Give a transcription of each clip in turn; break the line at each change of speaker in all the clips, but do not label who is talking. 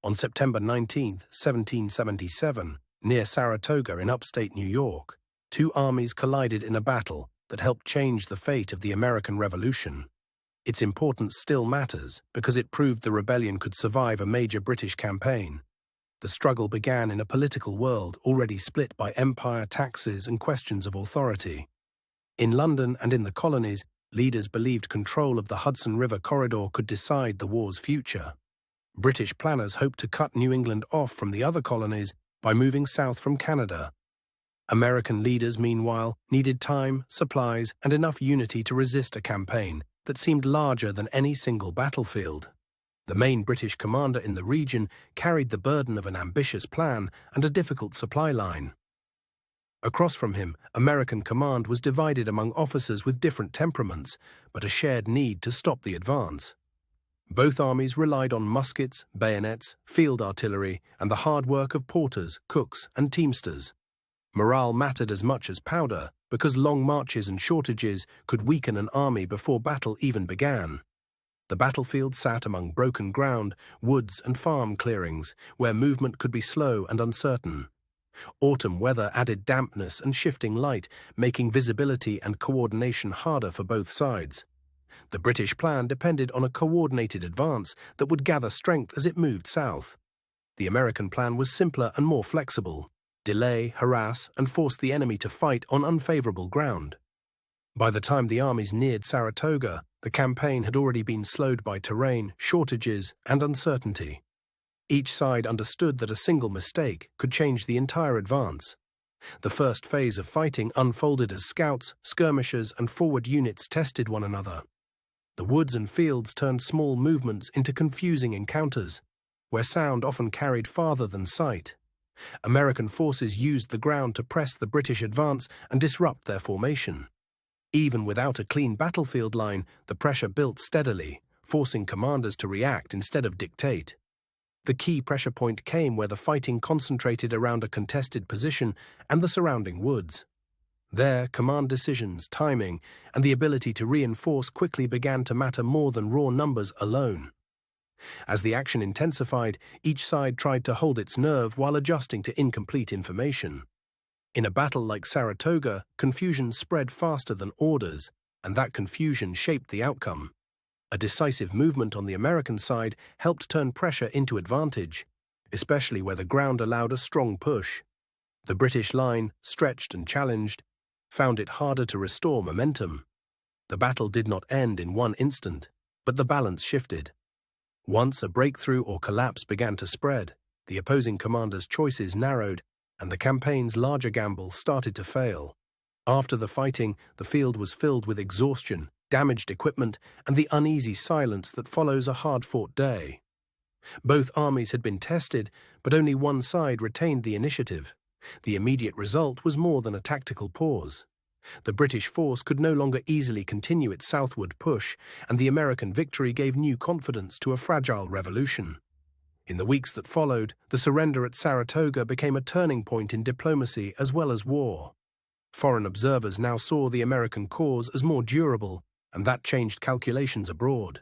On September 19, 1777, near Saratoga in upstate New York, two armies collided in a battle that helped change the fate of the American Revolution. Its importance still matters because it proved the rebellion could survive a major British campaign. The struggle began in a political world already split by empire, taxes, and questions of authority. In London and in the colonies, leaders believed control of the Hudson River corridor could decide the war's future. British planners hoped to cut New England off from the other colonies by moving south from Canada. American leaders, meanwhile, needed time, supplies, and enough unity to resist a campaign that seemed larger than any single battlefield. The main British commander in the region carried the burden of an ambitious plan and a difficult supply line. Across from him, American command was divided among officers with different temperaments, but a shared need to stop the advance. Both armies relied on muskets, bayonets, field artillery, and the hard work of porters, cooks, and teamsters. Morale mattered as much as powder, because long marches and shortages could weaken an army before battle even began. The battlefield sat among broken ground, woods and farm clearings, where movement could be slow and uncertain. Autumn weather added dampness and shifting light, making visibility and coordination harder for both sides. The British plan depended on a coordinated advance that would gather strength as it moved south. The American plan was simpler and more flexible: delay, harass, and force the enemy to fight on unfavorable ground. By the time the armies neared Saratoga, the campaign had already been slowed by terrain, shortages, and uncertainty. Each side understood that a single mistake could change the entire advance. The first phase of fighting unfolded as scouts, skirmishers, and forward units tested one another. The woods and fields turned small movements into confusing encounters, where sound often carried farther than sight. American forces used the ground to press the British advance and disrupt their formation. Even without a clean battlefield line, the pressure built steadily, forcing commanders to react instead of dictate. The key pressure point came where the fighting concentrated around a contested position and the surrounding woods. There, command decisions, timing, and the ability to reinforce quickly began to matter more than raw numbers alone. As the action intensified, each side tried to hold its nerve while adjusting to incomplete information. In a battle like Saratoga, confusion spread faster than orders, and that confusion shaped the outcome. A decisive movement on the American side helped turn pressure into advantage, especially where the ground allowed a strong push. The British line, stretched and challenged, found it harder to restore momentum. The battle did not end in one instant, but the balance shifted. Once a breakthrough or collapse began to spread, the opposing commander's choices narrowed, and the campaign's larger gamble started to fail. After the fighting, the field was filled with exhaustion, damaged equipment, and the uneasy silence that follows a hard-fought day. Both armies had been tested, but only one side retained the initiative. The immediate result was more than a tactical pause. The British force could no longer easily continue its southward push, and the American victory gave new confidence to a fragile revolution. In the weeks that followed, the surrender at Saratoga became a turning point in diplomacy as well as war. Foreign observers now saw the American cause as more durable, and that changed calculations abroad.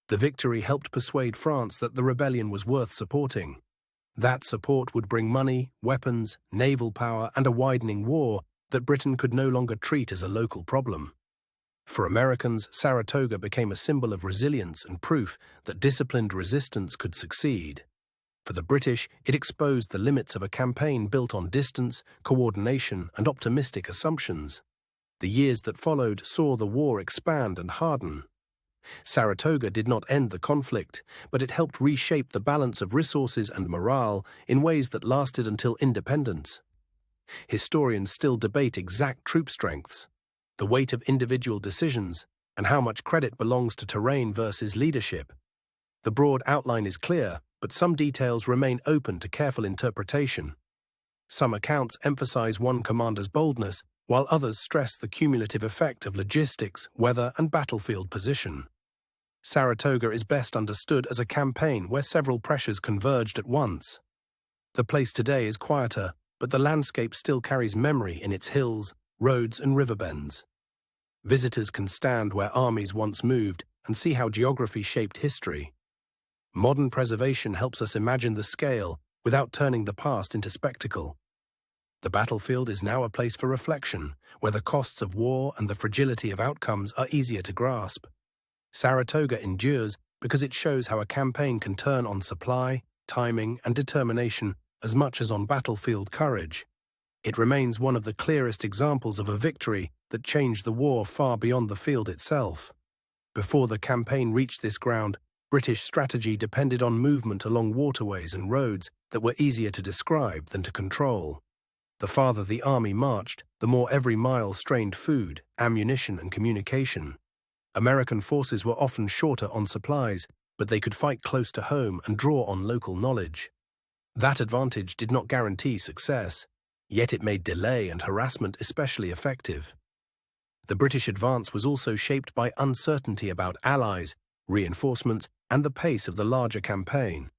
The victory helped persuade France that the rebellion was worth supporting. That support would bring money, weapons, naval power, and a widening war that Britain could no longer treat as a local problem. For Americans, Saratoga became a symbol of resilience and proof that disciplined resistance could succeed. For the British, it exposed the limits of a campaign built on distance, coordination, and optimistic assumptions. The years that followed saw the war expand and harden. Saratoga did not end the conflict, but it helped reshape the balance of resources and morale in ways that lasted until independence. Historians still debate exact troop strengths, the weight of individual decisions, and how much credit belongs to terrain versus leadership. The broad outline is clear, but some details remain open to careful interpretation. Some accounts emphasize one commander's boldness, while others stress the cumulative effect of logistics, weather, and battlefield position. Saratoga is best understood as a campaign where several pressures converged at once. The place today is quieter, but the landscape still carries memory in its hills, roads, and riverbends. Visitors can stand where armies once moved and see how geography shaped history. Modern preservation helps us imagine the scale without turning the past into spectacle. The battlefield is now a place for reflection, where the costs of war and the fragility of outcomes are easier to grasp. Saratoga endures because it shows how a campaign can turn on supply, timing, and determination as much as on battlefield courage. It remains one of the clearest examples of a victory that changed the war far beyond the field itself. Before the campaign reached this ground, British strategy depended on movement along waterways and roads that were easier to describe than to control. The farther the army marched, the more every mile strained food, ammunition, and communication. American forces were often shorter on supplies, but they could fight close to home and draw on local knowledge. That advantage did not guarantee success, yet it made delay and harassment especially effective. The British advance was also shaped by uncertainty about allies, reinforcements, and the pace of the larger campaign.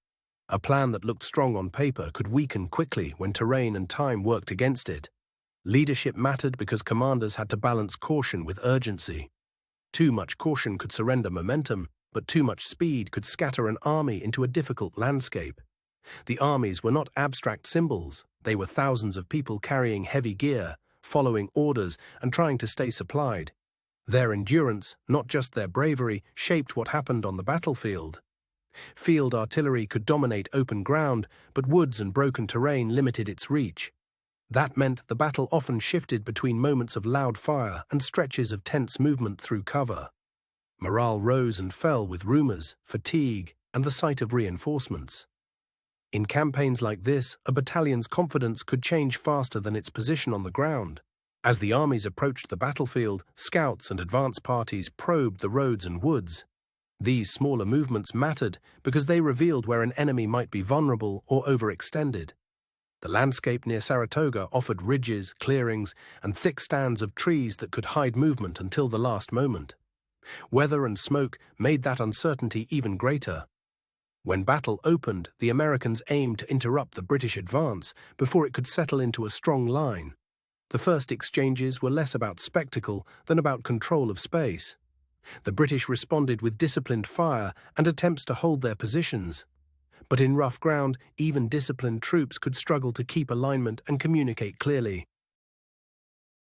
A plan that looked strong on paper could weaken quickly when terrain and time worked against it. Leadership mattered because commanders had to balance caution with urgency. Too much caution could surrender momentum, but too much speed could scatter an army into a difficult landscape. The armies were not abstract symbols. They were thousands of people carrying heavy gear, following orders, and trying to stay supplied. Their endurance, not just their bravery, shaped what happened on the battlefield. Field artillery could dominate open ground, but woods and broken terrain limited its reach. That meant the battle often shifted between moments of loud fire and stretches of tense movement through cover. Morale rose and fell with rumors, fatigue, and the sight of reinforcements. In campaigns like this, a battalion's confidence could change faster than its position on the ground. As the armies approached the battlefield, scouts and advance parties probed the roads and woods. These smaller movements mattered because they revealed where an enemy might be vulnerable or overextended. The landscape near Saratoga offered ridges, clearings, and thick stands of trees that could hide movement until the last moment. Weather and smoke made that uncertainty even greater. When battle opened, the Americans aimed to interrupt the British advance before it could settle into a strong line. The first exchanges were less about spectacle than about control of space. The British responded with disciplined fire and attempts to hold their positions. But in rough ground, even disciplined troops could struggle to keep alignment and communicate clearly.